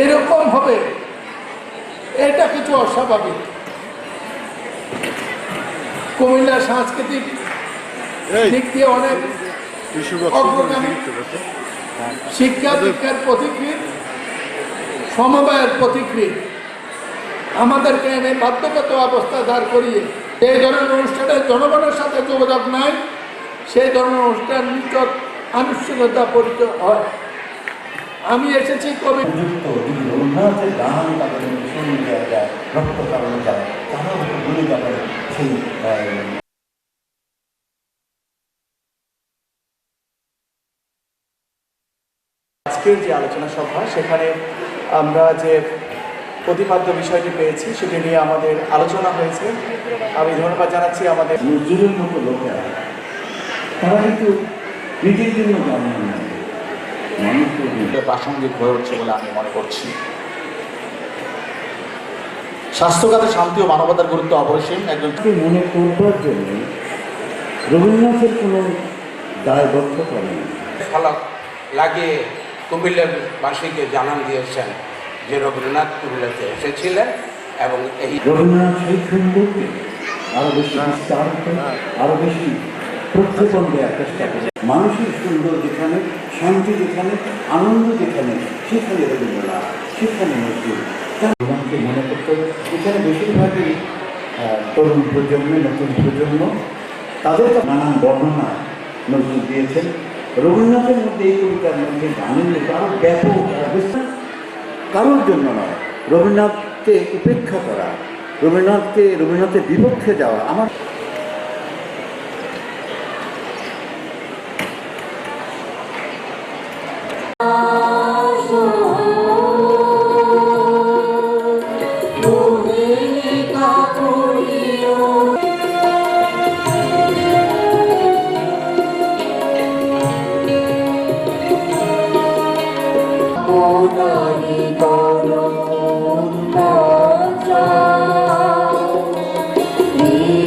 এরকম হবে, এটা কিছু অস্বাভাবিক। কুমিল্লা সাংস্কৃতিক দিক দিয়ে অনেক অগ্রগামী, শিক্ষা দীক্ষার পথিকৃৎ, সমবায়ের পথিকৃৎ। আমাদেরকে এনে বাধ্যগত অবস্থা দাঁড় করিয়ে এই ধরনের অনুষ্ঠানের জনগণের সাথে যোগাযোগ নাই, সেই ধরনের অনুষ্ঠান নিকট আনুষ্ঠানিকতা পরিচয় হয়। আমি এসেছি কবি রবীন্দ্রনাথের গান তাদের শুনে দেওয়া যায়, রক্ত কারণে যায়, তারা হয়তো ভুলে যাবেন সেই আজকের যে আলোচনা সভা, সেখানে আমরা যে প্রতিপাদ্য বিষয়টি পেয়েছি সেটি নিয়ে আমাদের আলোচনা হয়েছে। আমি ধন্যবাদ জানাচ্ছি আমাদের নজরুলের মতো লোকেরা, তারা কিন্তু নিজের জন্য জন্ম নেয়, মানুষকে প্রাসঙ্গিক হয়ে উঠছে বলে আমি মনে করছি। স্বাস্থ্যখাতে শান্তি ও মানবতার গুরুত্ব অপরিসীম। একজন মনে করবার জন্য রবীন্দ্রনাথের কোনো দায়বদ্ধতা নেই। ফলক লাগিয়ে কুমিল্লাবাসীকে জানান দিয়েছেন যে রবীন্দ্রনাথ কুমিল্লাতে এসেছিলেন এবং এই রবীন্দ্রনাথ সেই সুন্দরকে আরো বেশি বিস্তার করে, আরো বেশি প্রক্ষেপণ দেওয়ার চেষ্টা করে। মানুষের সুন্দর যেখানে, শান্তি যেখানে, আনন্দ যেখানে, সেখানে রবীন্দ্রনাথ, সেখানে নজরুল। রবীন্দ্রনাথকে মনে করতে হবে। এখানে বেশিরভাগই তরুণ প্রজন্ম, নতুন প্রজন্ম, তাদের নানান বর্ণনা নজরুল দিয়েছেন। রবীন্দ্রনাথের মধ্যে, এই কবিতার মধ্যে গানের মধ্যে আরও ব্যাপক অবস্থান, কারোর জন্য নয়। রবীন্দ্রনাথকে উপেক্ষা করা, রবীন্দ্রনাথের বিপক্ষে যাওয়া আমার Oh,